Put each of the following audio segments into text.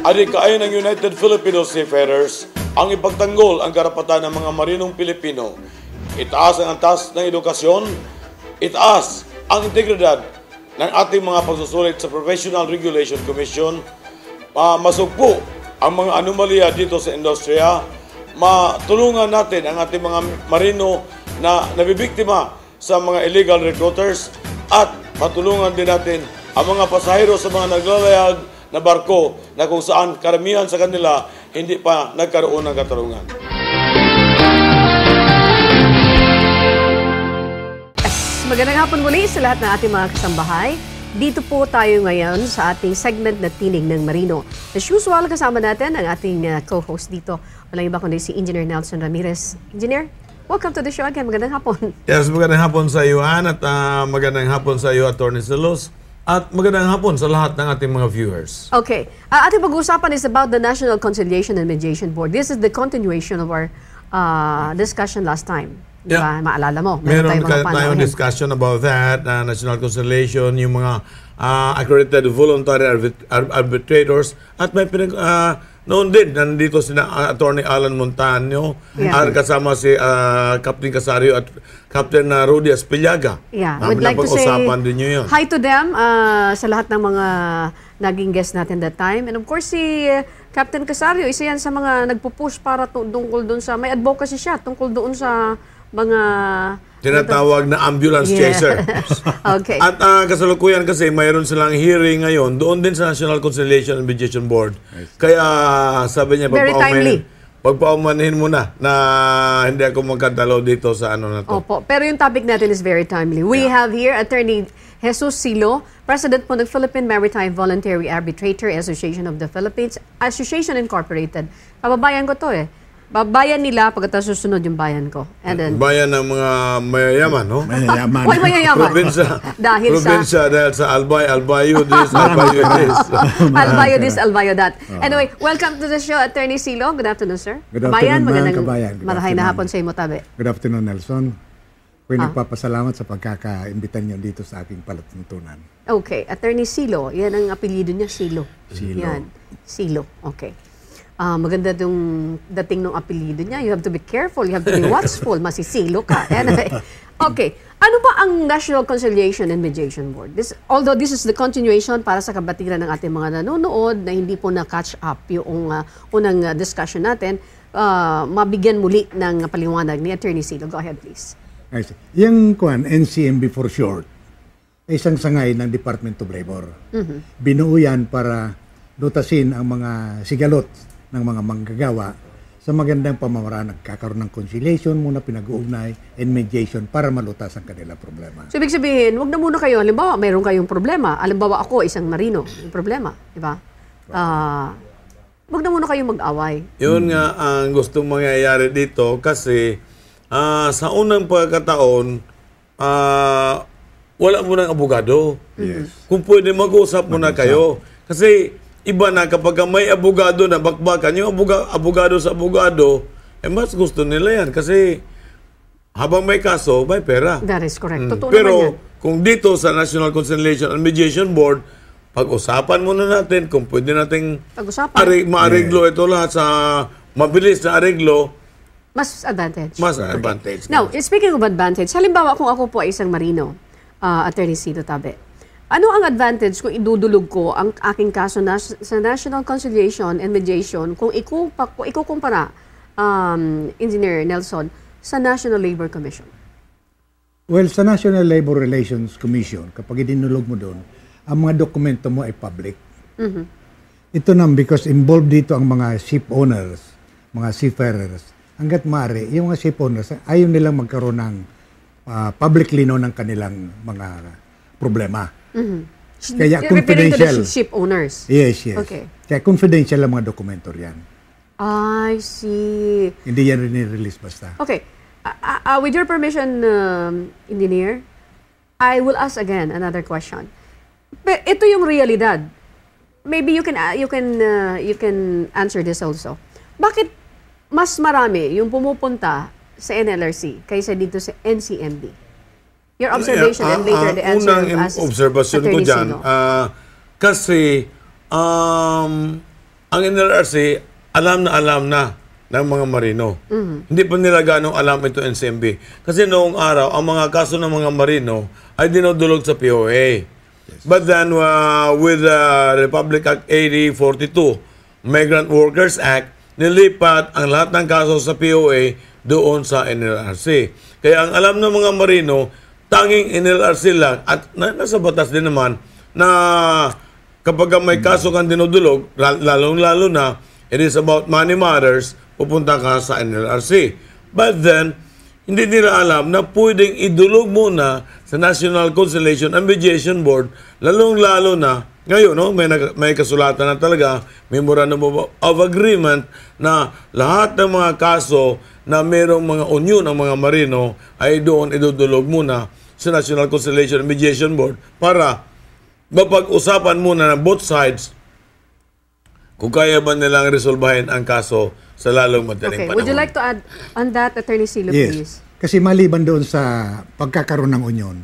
Adi kaayo ng United Filipino Seafarers ang ipagtanggol ang karapatan ng mga marinong Pilipino. Itaas ang antas ng edukasyon, itaas ang integridad ng ating mga pagsusulit sa Professional Regulation Commission, masugpo ang mga anomalya dito sa industriya, matulungan natin ang ating mga marino na nabibiktima sa mga illegal recruiters at matulungan din natin ang mga pasahero sa mga naglalayag na barko na kung saan karamihan sa kanila hindi pa nagkaroon ng katarungan. Magandang hapon muli sa lahat ng ating mga kasambahay. Dito po tayo ngayon sa ating segment na Tinig ng Marino. As usual, kasama natin ang ating co-host dito. Walang iba kundi si Engineer Nelson Ramirez. Engineer, welcome to the show again. Magandang hapon. Yes, magandang hapon sa iyo, Ann, at magandang hapon sa iyo, Atty. Silos. At magandang hapon sa lahat ng ating mga viewers. Okay. Ating pag-uusapan is about the National Conciliation and Mediation Board. This is the continuation of our discussion last time. Yeah. Diba? Maalala mo. Meron tayong discussion about that, National Conciliation, yung mga accredited voluntary arbitrators, at may noon din, nandito sina Attorney Alan Montano, kasama si Captain Casario at Captain Rudy Espillaga. Yeah, we'd like to say din yun. Hi to them sa lahat ng mga naging guest natin that time. And of course, si Captain Casario, isa yan sa mga nagpo-push para tungkol doon sa, may advocacy siya tungkol doon sa mga tinatawag na ambulance chaser. Okay. At kasalukuyan kasi mayroon silang hearing ngayon doon din sa National Conciliation and Mediation Board. Kaya sabi niya, pagpaumanhin mo na hindi ako magkadalaw dito sa ano na to. Opo, pero yung topic natin is very timely. We have here Attorney Jesus Silo, President po ng Philippine Maritime Voluntary Arbitrator Association of the Philippines, Association Incorporated. Kababayan ko to eh. Bayan nila pagkatapos susunod yung bayan ko. And then, bayan ng mga mayayaman, no? Mayayaman. Why mayayaman? Dahil sa albayo this, albayo this. Albayo this, albayo that. Anyway, welcome to the show, Attorney Silo. Good afternoon, sir. Good afternoon, magandang kabayan. marahay na hapon sa imo tabi. Good afternoon, Nelson. Ako'y nagpapasalamat sa pagkaka-imbitan niyo dito sa aking palatuntunan. Okay, Attorney Silo. Yan ang apelyido niya, Silo. Silo. Yan, Silo. Okay. Maganda yung dating ng apelyido niya. You have to be careful. You have to be watchful. Masisilo ka. Anyway. Okay. Ano ba ang National Conciliation and Mediation Board? Although this is the continuation para sa kabatiran ng ating mga nanonood na hindi po na-catch up yung unang discussion natin, mabigyan muli ng paliwanag ni Attorney Silo. Go ahead, please. Yung NCMB for short, ay isang sangay ng Department of Labor. Binuo yan para lutasin ang mga sigalot ng mga manggagawa sa magandang pamamaraan, nagkakaroon ng conciliation muna, pinag-uugnay, and mediation para malutas ang kanilang problema. So, ibig sabihin, wag na muna kayo. Halimbawa, mayroon kayong problema. Halimbawa, ako, isang marino. Yung problema. Diba? Wag na muna kayong mag-away. Yun nga ang gustong mangyayari dito kasi sa unang pagkataon, wala mo ng abogado. Yes. Kung pwede mag-usap muna kayo. Kasi iba na kapag may abogado na bakbakan, yung abogado sa abogado, mas gusto nila yan. Kasi habang may kaso, may pera. That is correct. Totoo Pero naman yan. kung dito sa National Conciliation and Mediation Board, pag-usapan muna natin kung pwede nating maareglo ito lahat sa mabilis na areglo, mas advantage. Mas advantage. Now, speaking of advantage, halimbawa kung ako po ay isang marino, Attorney Silo Tabe, ano ang advantage kung idudulog ko ang aking kaso sa National Conciliation and Mediation kung ikukumpara, Engineer Nelson, sa National Labor Commission? Well, sa National Labor Relations Commission, kapag idinulog mo doon, ang mga dokumento mo ay public. Ito nang because involved dito ang mga ship owners, mga seafarers. Hanggat maaari, yung mga ship owners, ayaw nilang magkaroon ng public lino ng kanilang mga problema. Kaya confidential. To the ship owners? Yes. Okay. Kaya confidential ang mga dokumento yan. I see. Hindi yan rin-release basta. Okay. With your permission, Engineer, I will ask again another question. Pero ito yung realidad. Maybe you can answer this also. Bakit mas marami yung pumupunta sa NLRC kaysa dito sa NCMB? Your observation and later the answer unang as observation ko dyan, kasi ang NLRC alam na ng mga marino. Hindi pa nila ganong alam ito NCMB. Kasi noong araw, ang mga kaso ng mga marino ay dinudulog sa POA. But then, with the Republic Act 8042, Migrant Workers Act, nilipat ang lahat ng kaso sa POA doon sa NLRC. Kaya ang alam ng mga marino, tanging NLRC lang, at nasa batas din naman, na kapag may kaso kang dinudulog, lalong-lalo na, it is about money matters, pupunta ka sa NLRC. But then, hindi nila alam na pwedeng idulog muna sa National Conciliation and Mediation Board, lalong-lalo na, ngayon, no, may kasulatan na talaga, Memorandum of Agreement, na lahat ng mga kaso na mayroong mga union ng mga marino ay doon idudulog muna sa National Conciliation and Mediation Board para mapag-usapan muna ng both sides kung kaya ba nilang resolbahin ang kaso sa lalong madaling panahon. Would you like to add on that, Attorney Silo, please? Kasi maliban doon sa pagkakaroon ng union,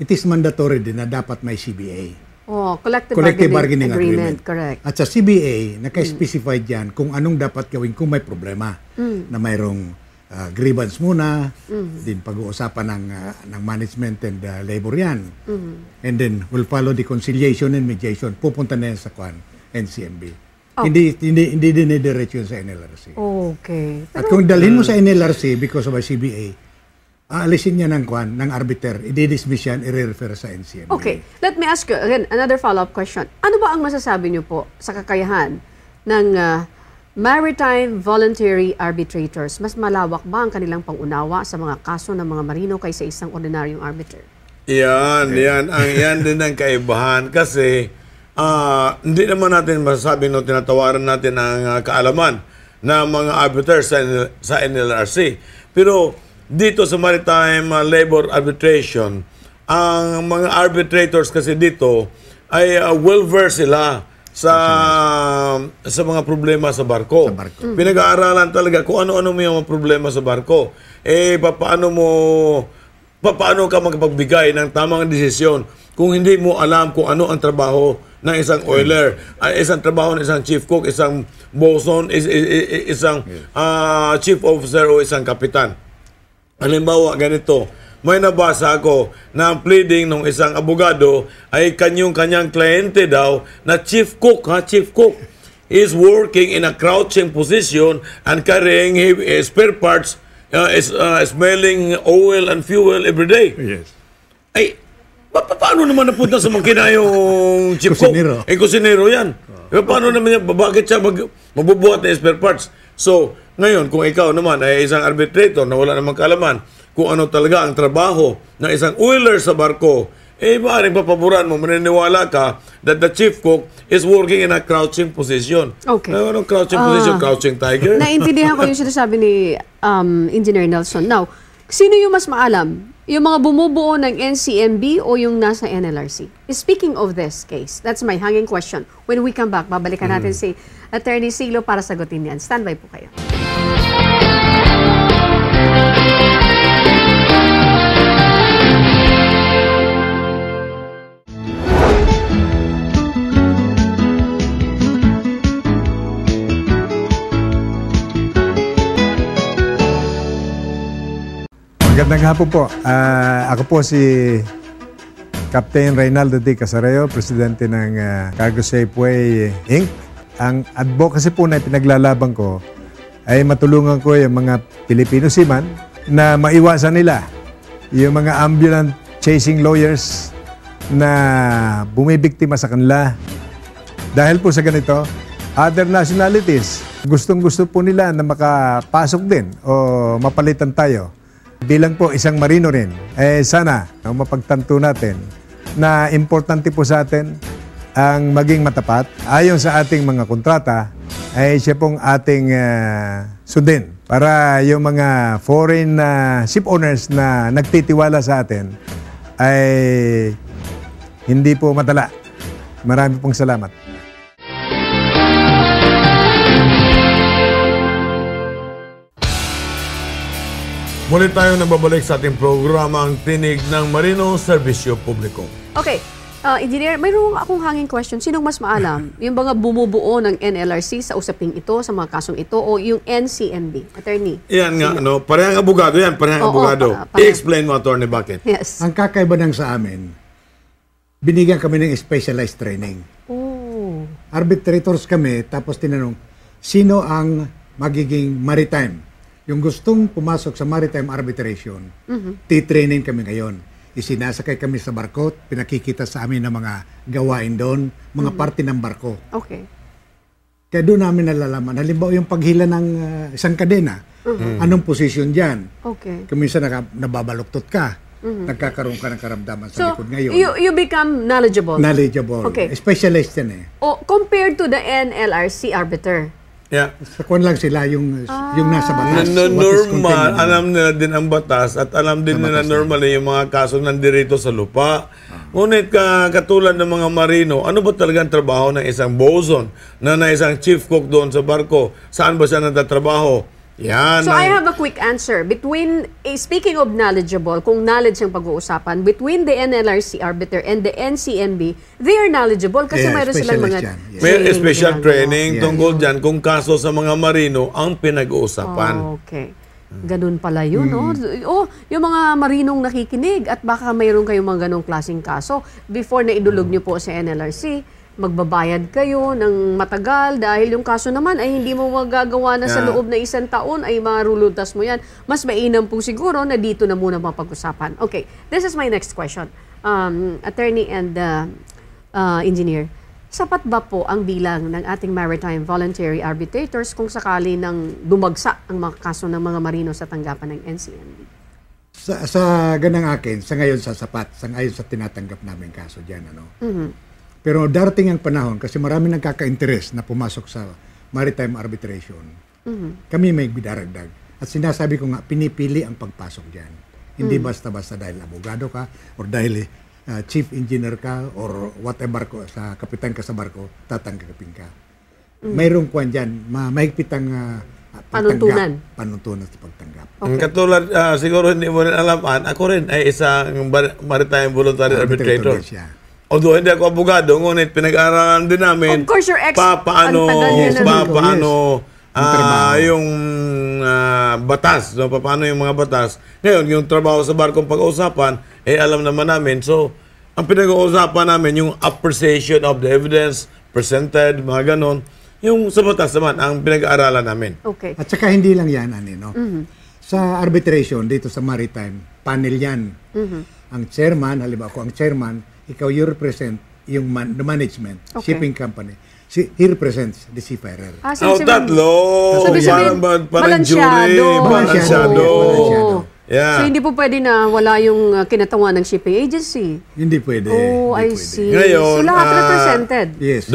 it is mandatory din na dapat may CBA. Collective bargaining agreement. Correct. At sa CBA, naka-specify dyan kung anong dapat gawin kung may problema na mayroong grievance muna, din pag-uusapan ng management and labor yan. And then, we'll follow the conciliation and mediation. Pupunta na yan sa NCMB. Hindi dinidiretso yun sa NLRC. Okay. At kung dalhin mo sa NLRC because of a CBA, aalisin niya ng arbiter, i-dismiss yan, i-refer sa NCMB. Okay. Let me ask you again, another follow-up question. Ano ba ang masasabi niyo po sa kakayahan ng maritime voluntary arbitrators? Mas malawak ba ang kanilang pangunawa sa mga kaso ng mga marino kaysa isang ordinaryong arbiter? Yan din ang kaibahan kasi hindi naman natin masasabi no tinatawaran natin ang kaalaman ng mga arbiters sa NLRC. Pero dito sa Maritime Labor Arbitration, ang mga arbitrators kasi dito ay well-versed sila sa mga problema sa barko. Pinag-aaralan talaga kung ano-ano may mga problema sa barko. Paano ka magpagbigay ng tamang desisyon kung hindi mo alam kung ano ang trabaho ng isang oiler, isang trabaho ng isang chief cook, isang bosun, isang chief officer o isang kapitan. Halimbawa, ganito, may nabasa ako na ang pleading ng isang abogado ay kanyang kliyente daw na chief cook is working in a crouching position and carrying spare parts, smelling oil and fuel every day. Yes. Ay, paano naman napunta sa makina yung chief cook? Kusinero yan. Paano naman yan? Bakit siya magbubuhat ng spare parts? So, ngayon, kung ikaw naman ay isang arbitrator na wala namang kaalaman kung ano talaga ang trabaho ng isang oiler sa barko, maaaring papaboran mo, maniniwala ka that the chief cook is working in a crouching position. Okay. Anong crouching position? Crouching tiger? Naintindihan ko yung sinasabi ni Engineer Nelson. Now, sino yung mas maalam? Yung mga bumubuo ng NCMB o yung nasa NLRC? Speaking of this case, that's my hanging question. When we come back, babalikan natin si Attorney Silo para sagutin yan. Standby po kayo. Magandang hapon po. Ako po si Captain Reynaldo D. Casareo, Presidente ng Cargo Safeway Inc. Ang advocacy po na pinaglalaban ko ay matulungan ko yung mga Pilipino seaman na maiwasan nila yung mga ambulant chasing lawyers na bumibiktima sa kanila. Dahil po sa ganito, other nationalities, gustong-gusto po nila na makapasok din o mapalitan tayo. Bilang po isang marino rin, sana mapagtanto natin na importante po sa atin ang maging matapat. Ayon sa ating mga kontrata, ay siya pong ating sundin para yung mga foreign ship owners na nagtitiwala sa atin ay hindi po matala. Marami pong salamat. Muli tayo nababalik sa ating programang Tinig ng Marino, Serbisyo Publiko. Okay. Engineer, mayroon akong hanging question. Sinong mas maalam? Yung mga bumubuo ng NLRC sa usaping ito, sa mga kasong ito, o yung NCNB? Attorney? Yan nga, parehang abogado yan, parehang Oo, abogado. pareho. I-explain mo, Attorney, bakit? Yes. Ang kakaiba ng sa amin, binigyan kami ng specialized training. Oh. Arbitrators kami, tapos tinanong, sino ang magiging maritime? Yung gustong pumasok sa maritime arbitration, titraining kami ngayon. Isinasakay kami sa barko, pinakikita sa amin ng mga gawain doon, mga parte ng barko. Okay. Kaya doon namin nalalaman. Halimbawa yung paghila ng isang kadena, anong posisyon dyan? Okay. Kuminsan nababaluktot ka, nagkakaroon ka ng karamdaman sa So, likod ngayon. you become knowledgeable. Knowledgeable. Okay. Specialist yan eh. O, compared to the NLRC arbiter. Yeah. Sa kwan lang sila yung nasa batas. Na What is normal, contained in- alam nila din ang batas at alam din nila normally yung mga kasong nandirito sa lupa. Ngunit katulad ng mga marino, ano ba talaga ang trabaho ng isang bosun na isang chief cook doon sa barko? Saan ba siya nagtatrabaho? Yan. So I have a quick answer. Speaking of knowledgeable, kung knowledge ang pag-uusapan, between the NLRC arbiter and the NCNB, they are knowledgeable kasi Yeah, mayroon silang mga specialist yan. Yeah. May special ginagawa. training tungkol dyan kung kaso sa mga marino ang pinag-uusapan. Oh, okay. Ganun pala yun, no? Oh, yung mga marinong nakikinig at baka mayroon kayong mga ganong klaseng kaso, before na idulog nyo po sa NLRC, magbabayad kayo ng matagal dahil yung kaso naman ay hindi mo magagawa na sa Yeah. loob na 1 taon ay maruluntas mo yan. Mas mainam po siguro na dito na muna mapag-usapan. Okay, this is my next question. Attorney and engineer, sapat ba po ang bilang ng ating maritime voluntary arbitrators kung sakali nang dumagsa ang mga kaso ng mga marino sa tanggapan ng NCNB? Sa ganang akin, sa ngayon sapat, sa ngayon sa tinatanggap namin kaso dyan. Ano? Pero darating ang panahon, kasi marami nagkaka-interest na pumasok sa maritime arbitration, kami may bidaragdag. At sinasabi ko nga, pinipili ang pagpasok dyan. Hindi basta-basta dahil abogado ka, or dahil chief engineer ka, or whatever ko, sa kapitan ka sa barko, tatanggapin ka. Mayroong kwan dyan, mahigpit ang panuntunan sa pagtanggap. Ang katulad, siguro hindi mo rin alaman, ako rin ay isang maritime voluntary arbitrator. siya. Although hindi ako abogado, ngunit pinag-aralan din namin Of course, you're paano ang tagal niya na yung batas, no? Paano yung mga batas. Ngayon, yung trabaho sa barkong pag-uusapan, alam naman namin. So, ang pinag-uusapan namin, yung appreciation of the evidence presented, mga ganon, yung sa batas naman, ang pinag-aaralan namin. Okay. At saka hindi lang yan, no? Sa arbitration, dito sa maritime, panel yan. Ang chairman, halimbawa ako ang chairman, ikaw you represent yung the management, Okay. shipping company. He represents the seafarer. Oh, tatlo! So, ibig sabihin, Parang jury, balansyado. balansyado. Balansyado. Yeah. So, hindi po pwede na wala yung kinatawan ng shipping agency. Hindi pwede. Oh, I hindi pwede. see. Ngayon, So, lahat represented. Yes.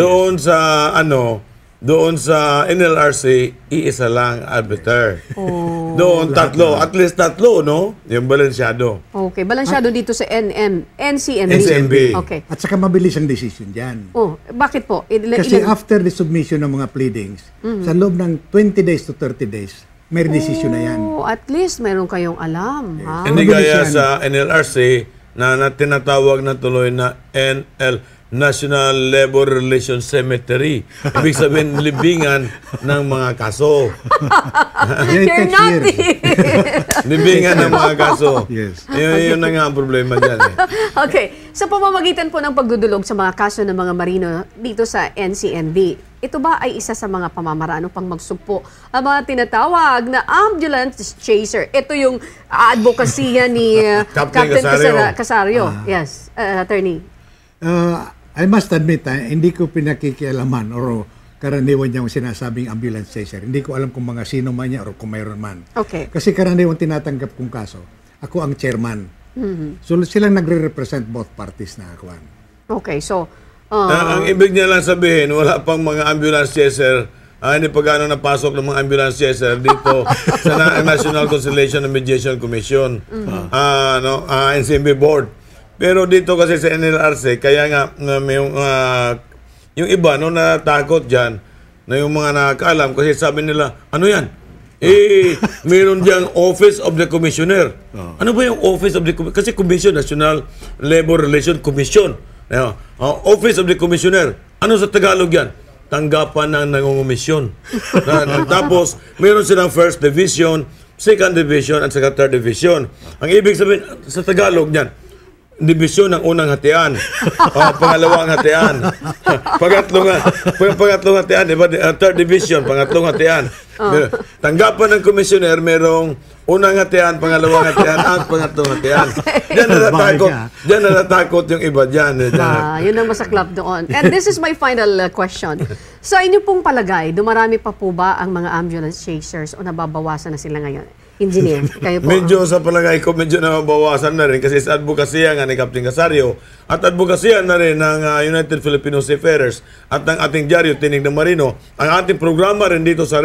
Doon sa NLRC, iisa lang arbiter. Doon tatlo, at least tatlo, no? Yung balansyado. Okay, balansyado dito sa NCNB. NCNB. Okay. At saka mabilis ang decision dyan. Oh, bakit po? Kasi after the submission ng mga pleadings, sa loob ng 20 days to 30 days, may decision na yan. Oh, at least meron kayong alam, ha? Hindi mabilis gaya yan. sa NLRC na tinatawag na tuloy na National Labor Relations Cemetery. Ibig sabihin, libingan ng mga kaso. You're Takes naughty! Libingan ng mga kaso. Yes. Yun na nga ang problema dyan. Okay, sa pamamagitan po ng pagdudulog sa mga kaso ng mga marino dito sa NCNB, ito ba ay isa sa mga pamamaraan upang magsugpo ang mga tinatawag na ambulance chaser? Ito yung advokasya ni Captain Captain Casario. Casario. Yes, attorney. I must admit, hindi ko pinakikialaman or karaniwan niyang sinasabing ambulance chaser. Hindi ko alam kung mga sino man niya or kung mayroon man. Okay. Kasi karaniwan tinatanggap kong kaso, ako ang chairman. So silang nagre-represent both parties na akuan. Okay, so Ang ibig niya lang sabihin, wala pang mga ambulance chaser. Hindi pa gano'ng napasok ng mga ambulance chaser dito sa National Conciliation and Mediation Commission, NCNB Board. Pero dito kasi sa NLRC, kaya nga may yung iba natakot dyan, na yung mga nakakaalam, kasi sabi nila, ano yan? Meron diyang Office of the Commissioner. Ano ba yung Office of the Commissioner? Kasi Commission, National Labor Relations Commission. Office of the Commissioner. Ano sa Tagalog yan? Tanggapan ng nangungumisyon. Tapos, meron silang first division, second division, at saka third division. Ang ibig sabihin sa Tagalog niyan, division ng unang hatian, pangalawang hatian, pangatlong hatian, diba? Third division, pangatlong hatian. Tanggapan ng komisyoner, merong unang hatian, pangalawang hatian, at pangatlong hatian. Diyan natatakot yung iba dyan. Yun ang masaklap doon. And this is my final question. Sa inyo pong palagay, dumarami pa po ba ang mga ambulance chasers o nababawasan na sila ngayon? Engineer, kayo po. Medyo sa palagay ko, medyo nababawasan na rin kasi sa advokasya nga ni Captain Casario at advokasya na rin ng United Filipino Seafarers at ng ating dyaryo, Tinig ng Marino. Ang ating programa rin dito sa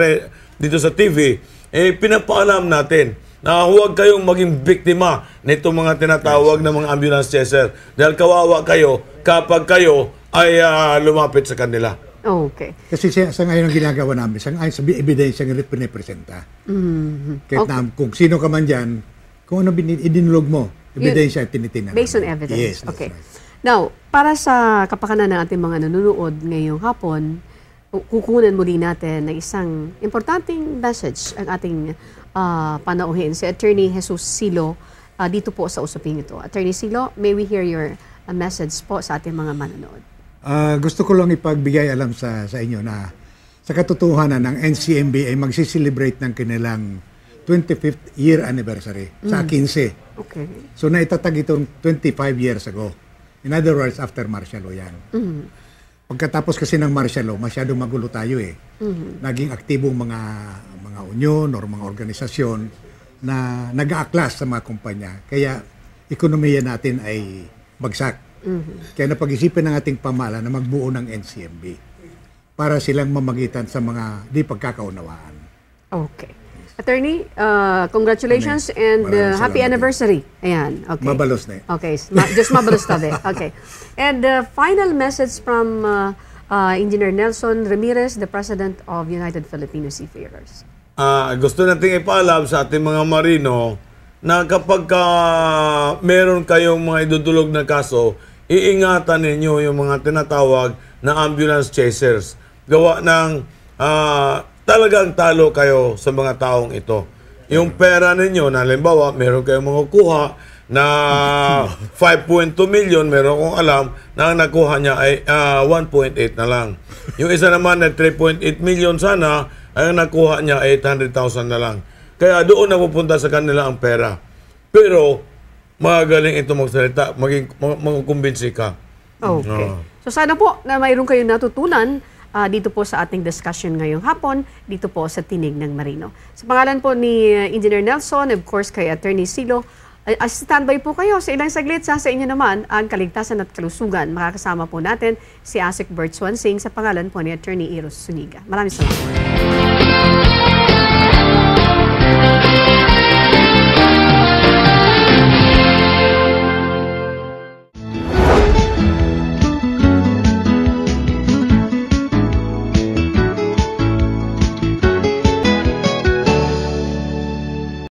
TV, pinapaalam natin na huwag kayong maging biktima nito mga tinatawag na mga ambulance chaser dahil kawawa kayo kapag kayo ay lumapit sa kanila. Okay. Kasi sa ngayon ang ginagawa namin, sa ngayon sa ebidensya nga pinipresenta. Kahit na kung sino ka man dyan, kung ano idinulog mo, ebidensya tinitingnan. Based on evidence. Yes, that's okay. right. Now, para sa kapakanan ng ating mga nanonood ngayong hapon, kukunan muli natin ng isang importanteng message ang ating panauhin. Si Attorney Jesus Silo dito po sa usaping ito. Attorney Silo, may we hear your message po sa ating mga manonood? Gusto ko lang ipagbigay alam sa inyo na sa katotohanan ng NCMB ay magsiselebrate ng kanilang 25th year anniversary sa 15. Okay. So naitatag itong 25 years ago. In other words, after martial law yan. Pagkatapos kasi ng martial law, masyadong magulo tayo eh. Naging aktibong mga union or mga organisasyon na nag-aaklas sa mga kumpanya. Kaya ekonomiya natin ay bagsak. Kaya napag-isipan ng ating pamahalaan na magbuo ng NCMB para silang mamagitan sa mga di pagkakaunawaan. Okay. Attorney, congratulations and happy anniversary. Ayan. Okay. Mabalos na eh. Okay. Just mabalos tabi. Okay. And final message from Engineer Nelson Ramirez, the President of United Filipino Seafarers. Gusto nating ipaalam sa ating mga marino na kapag meron kayong mga idudulog na kaso, iingatan ninyo yung mga tinatawag na ambulance chasers. Gawa ng talagang talo kayo sa mga taong ito. Yung pera ninyo, na halimbawa, meron kayong makukuha na 5.2 million, meron kong alam, na ang nakuha niya ay 1.8 na lang. Yung isa naman na 3.8 million sana, ang nakuha niya ay 800,000 na lang. Kaya doon na pupunta sa kanila ang pera. Pero, magaling ito magsalita, magkukumbinsi ka. Okay. So sana po na mayroon kayong natutunan dito po sa ating discussion ngayong hapon, dito po sa Tinig ng Marino. Sa pangalan po ni Engineer Nelson, of course kay Attorney Silo, standby po kayo sa ilang saglit sa inyo naman ang kaligtasan at kalusugan. Makakasama po natin si Asik Bert Swansing sa pangalan po ni Attorney Eros Suniga. Maraming salamat.